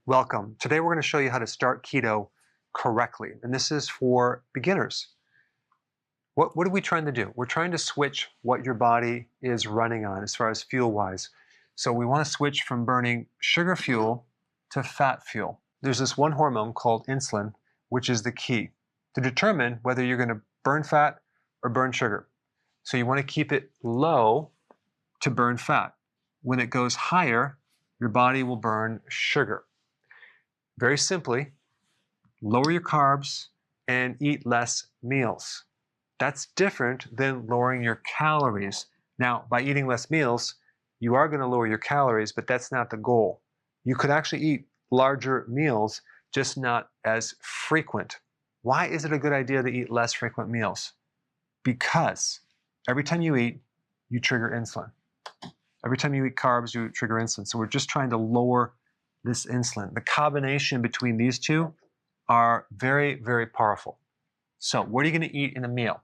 Welcome. Today we're going to show you how to start keto correctly, and this is for beginners. What are we trying to do? We're trying to switch what your body is running on as far as fuel-wise. So we want to switch from burning sugar fuel to fat fuel. There's this one hormone called insulin, which is the key to determine whether you're going to burn fat or burn sugar. So you want to keep it low to burn fat. When it goes higher, your body will burn sugar. Very simply, lower your carbs and eat less meals. That's different than lowering your calories. Now, by eating less meals, you are going to lower your calories, but that's not the goal. You could actually eat larger meals, just not as frequent. Why is it a good idea to eat less frequent meals? Because every time you eat, you trigger insulin. Every time you eat carbs, you trigger insulin. So we're just trying to lower this insulin. The combination between these two are very, very powerful. So what are you going to eat in a meal?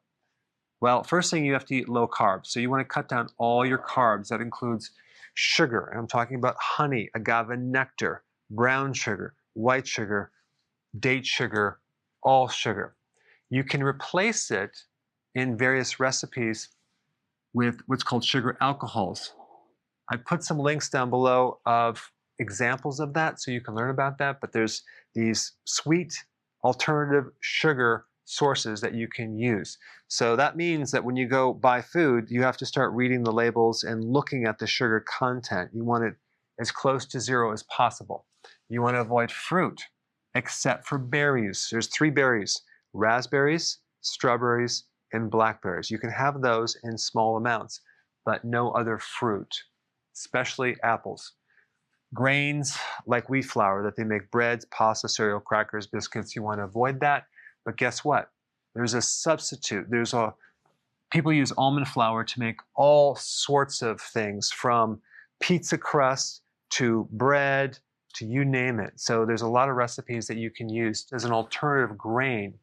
Well, first thing, you have to eat low carbs. So you want to cut down all your carbs. That includes sugar, and I'm talking about honey, agave nectar, brown sugar, white sugar, date sugar, all sugar. You can replace it in various recipes with what's called sugar alcohols. I put some links down below of examples of that so you can learn about that, but there's these sweet alternative sugar sources that you can use. So that means that when you go buy food, you have to start reading the labels and looking at the sugar content. You want it as close to zero as possible. You want to avoid fruit, except for berries. There's 3 berries: raspberries, strawberries, and blackberries. You can have those in small amounts, but no other fruit, especially apples. Grains like wheat flour that they make breads, pasta, cereal, crackers, biscuits, you want to avoid that. But guess what? There's a substitute. People use almond flour to make all sorts of things, from pizza crust to bread to you name it. So there's a lot of recipes that you can use as an alternative grain.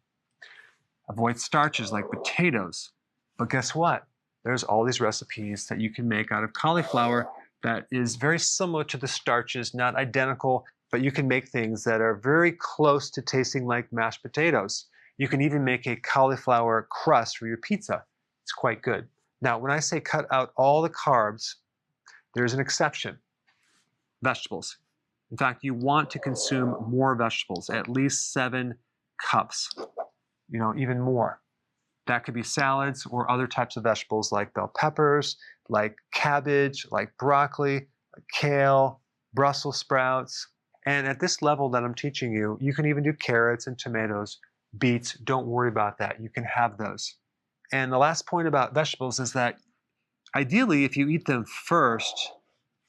Avoid starches like potatoes. But guess what? There's all these recipes that you can make out of cauliflower that is very similar to the starches, not identical, but you can make things that are very close to tasting like mashed potatoes. You can even make a cauliflower crust for your pizza. It's quite good. Now, when I say cut out all the carbs, there's an exception: vegetables. In fact, you want to consume more vegetables, at least 7 cups, even more. That could be salads or other types of vegetables like bell peppers, like cabbage, like broccoli, like kale, Brussels sprouts. And at this level that I'm teaching you, you can even do carrots and tomatoes, beets. Don't worry about that. You can have those. And the last point about vegetables is that ideally, if you eat them first,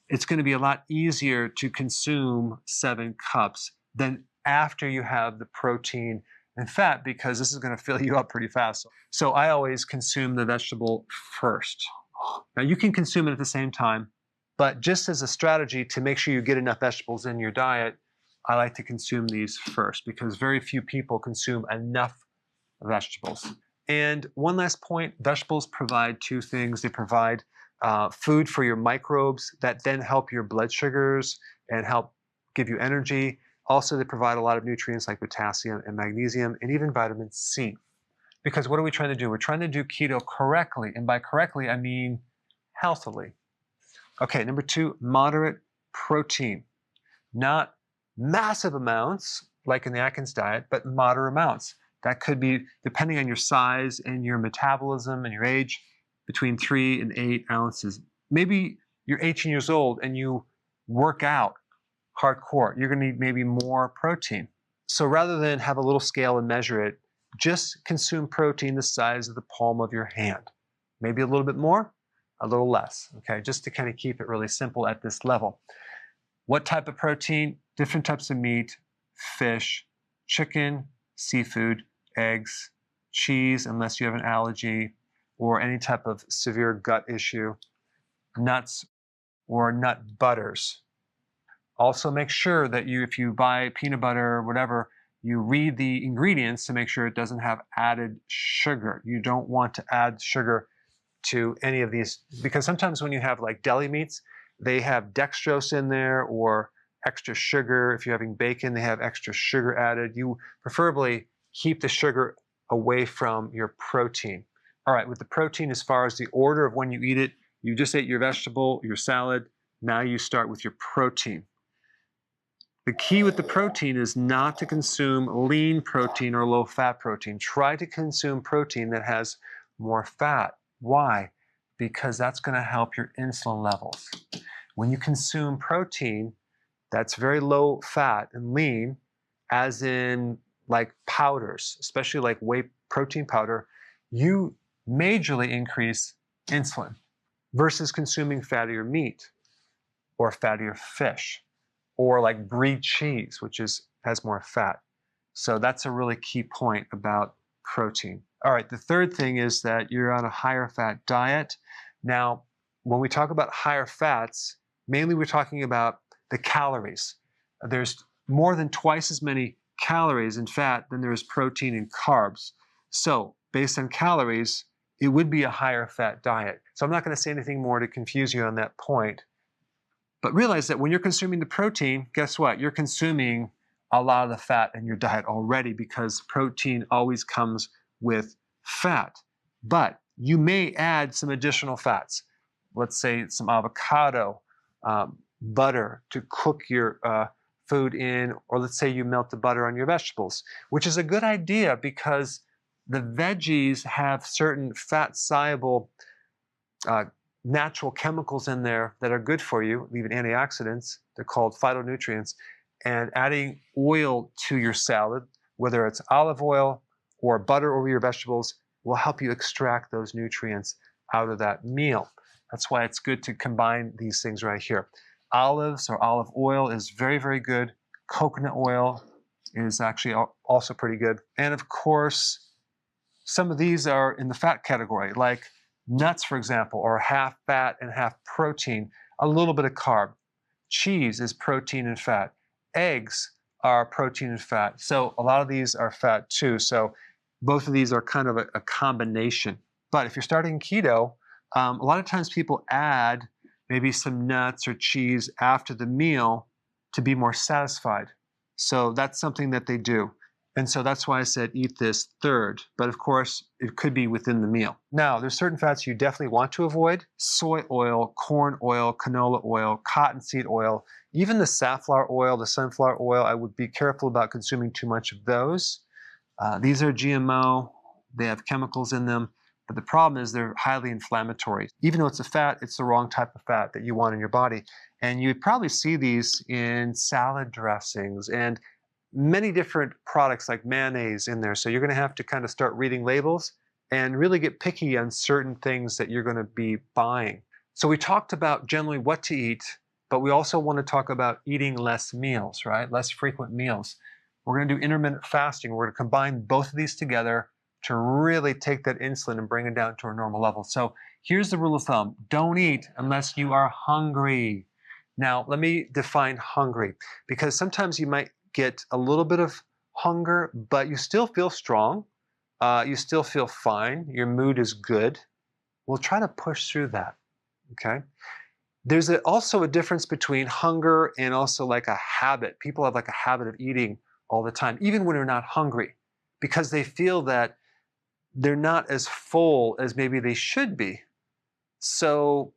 it's going to be a lot easier to consume 7 cups than after you have the protein and fat, because this is going to fill you up pretty fast. So I always consume the vegetable first. Now you can consume it at the same time, but just as a strategy to make sure you get enough vegetables in your diet, I like to consume these first, because very few people consume enough vegetables. And one last point, vegetables provide 2 things. They provide food for your microbes that then help your blood sugars and help give you energy. Also, they provide a lot of nutrients like potassium and magnesium and even vitamin C. Because what are we trying to do? We're trying to do keto correctly. And by correctly, I mean healthily. Okay, number 2, moderate protein. Not massive amounts like in the Atkins diet, but moderate amounts. That could be, depending on your size and your metabolism and your age, between 3 and 8 ounces. Maybe you're 18 years old and you work out hardcore. You're going to need maybe more protein. So rather than have a little scale and measure it, just consume protein the size of the palm of your hand. Maybe a little bit more, a little less, okay? Just to kind of keep it really simple at this level. What type of protein? Different types of meat: fish, chicken, seafood, eggs, cheese, unless you have an allergy or any type of severe gut issue, nuts or nut butters. Also make sure that if you buy peanut butter or whatever, you read the ingredients to make sure it doesn't have added sugar. You don't want to add sugar to any of these, because sometimes when you have like deli meats, they have dextrose in there or extra sugar. If you're having bacon, they have extra sugar added. You preferably keep the sugar away from your protein. All right, with the protein, as far as the order of when you eat it, you just ate your vegetable, your salad. Now you start with your protein. The key with the protein is not to consume lean protein or low-fat protein. Try to consume protein that has more fat. Why? Because that's going to help your insulin levels. When you consume protein that's very low fat and lean, as in like powders, especially like whey protein powder, you majorly increase insulin versus consuming fattier meat or fattier fish or like brie cheese, which has more fat. So that's a really key point about protein. All right, the third thing is that you're on a higher fat diet. Now, when we talk about higher fats, mainly we're talking about the calories. There's more than twice as many calories in fat than there is protein and carbs. So based on calories, it would be a higher fat diet. So I'm not going to say anything more to confuse you on that point. But realize that when you're consuming the protein, guess what? You're consuming a lot of the fat in your diet already because protein always comes with fat. But you may add some additional fats. Let's say some avocado, butter to cook your food in, or let's say you melt the butter on your vegetables, which is a good idea because the veggies have certain fat-soluble natural chemicals in there that are good for you, even antioxidants. They're called phytonutrients. And adding oil to your salad, whether it's olive oil or butter over your vegetables, will help you extract those nutrients out of that meal. That's why it's good to combine these things right here. Olives or olive oil is very, very good. Coconut oil is actually also pretty good. And of course, some of these are in the fat category, like nuts, for example, are half fat and half protein, a little bit of carb. Cheese is protein and fat. Eggs are protein and fat. So a lot of these are fat too. So both of these are kind of a combination. But if you're starting keto, a lot of times people add maybe some nuts or cheese after the meal to be more satisfied. So that's something that they do. And so that's why I said eat this third. But of course, it could be within the meal. Now, there's certain fats you definitely want to avoid. Soy oil, corn oil, canola oil, cottonseed oil, even the safflower oil, the sunflower oil, I would be careful about consuming too much of those. These are GMO. They have chemicals in them. But the problem is they're highly inflammatory. Even though it's a fat, it's the wrong type of fat that you want in your body. And you'd probably see these in salad dressings and many different products like mayonnaise in there. So you're going to have to kind of start reading labels and really get picky on certain things that you're going to be buying. So we talked about generally what to eat, but we also want to talk about eating less meals, right? Less frequent meals. We're going to do intermittent fasting. We're going to combine both of these together to really take that insulin and bring it down to a normal level. So here's the rule of thumb. Don't eat unless you are hungry. Now, let me define hungry, because sometimes you might get a little bit of hunger, but you still feel strong. You still feel fine. Your mood is good. We'll try to push through that, okay? There's also a difference between hunger and also like a habit. People have like a habit of eating all the time, even when they're not hungry, because they feel that they're not as full as maybe they should be. So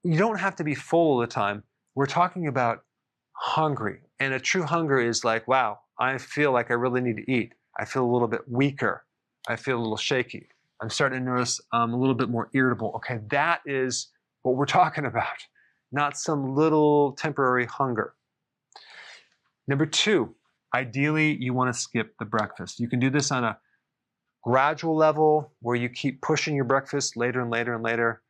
you don't have to be full all the time. We're talking about hungry. And a true hunger is like, wow, I feel like I really need to eat. I feel a little bit weaker. I feel a little shaky. I'm starting to notice I'm a little bit more irritable. Okay, that is what we're talking about, not some little temporary hunger. Number two, ideally, you want to skip the breakfast. You can do this on a gradual level where you keep pushing your breakfast later and later and later,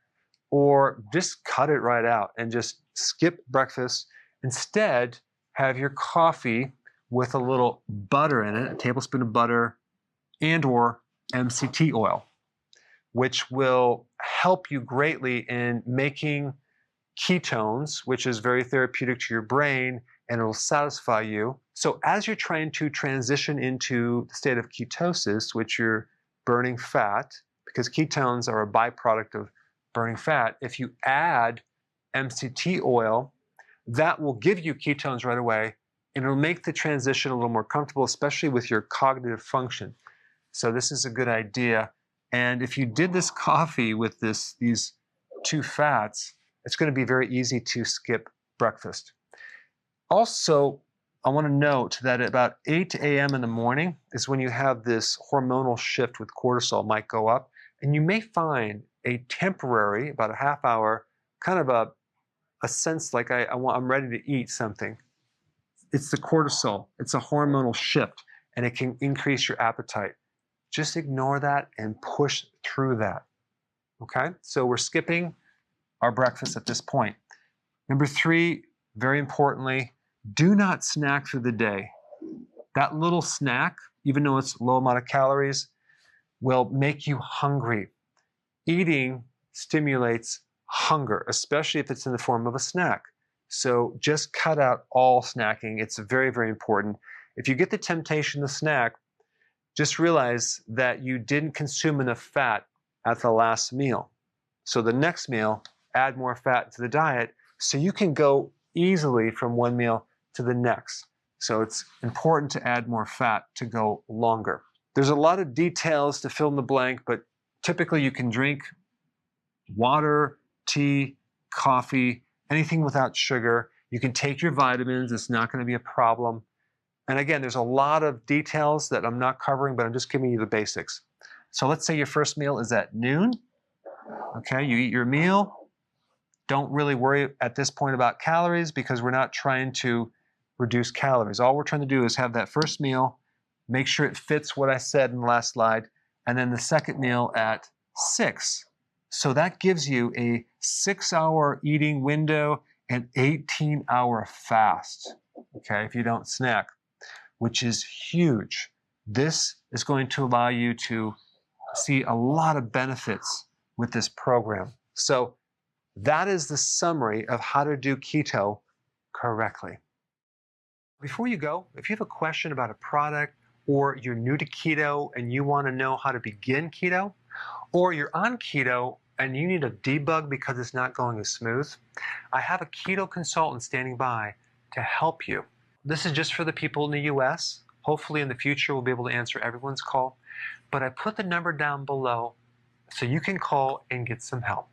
or just cut it right out and just skip breakfast. Instead, have your coffee with a little butter in it, a tablespoon of butter, and or MCT oil, which will help you greatly in making ketones, which is very therapeutic to your brain, and it will satisfy you. So as you're trying to transition into the state of ketosis, which you're burning fat, because ketones are a byproduct of burning fat, if you add MCT oil, that will give you ketones right away, and it'll make the transition a little more comfortable, especially with your cognitive function. So this is a good idea. And if you did this coffee with these two fats, it's going to be very easy to skip breakfast. Also, I want to note that at about 8 a.m. in the morning is when you have this hormonal shift with cortisol might go up, and you may find a temporary, about a half hour, kind of a sense like I'm ready to eat something. It's the cortisol. It's a hormonal shift, and it can increase your appetite. Just ignore that and push through that. Okay? So we're skipping our breakfast at this point. Number 3, very importantly, do not snack through the day. That little snack, even though it's low amount of calories, will make you hungry. Eating stimulates hunger, especially if it's in the form of a snack. So just cut out all snacking. It's very, very important. If you get the temptation to snack, just realize that you didn't consume enough fat at the last meal. So the next meal, add more fat to the diet so you can go easily from one meal to the next. So it's important to add more fat to go longer. There's a lot of details to fill in the blank, but typically you can drink water, tea, coffee, anything without sugar. You can take your vitamins. It's not going to be a problem. And again, there's a lot of details that I'm not covering, but I'm just giving you the basics. So let's say your first meal is at noon. Okay, you eat your meal. Don't really worry at this point about calories because we're not trying to reduce calories. All we're trying to do is have that first meal, make sure it fits what I said in the last slide, and then the second meal at 6. So that gives you a 6-hour eating window and 18-hour fast, okay, if you don't snack, which is huge. This is going to allow you to see a lot of benefits with this program. So that is the summary of how to do keto correctly. Before you go, if you have a question about a product, or you're new to keto and you want to know how to begin keto, or you're on keto and you need a debug because it's not going as smooth, I have a keto consultant standing by to help you. This is just for the people in the US. Hopefully in the future we'll be able to answer everyone's call. But I put the number down below so you can call and get some help.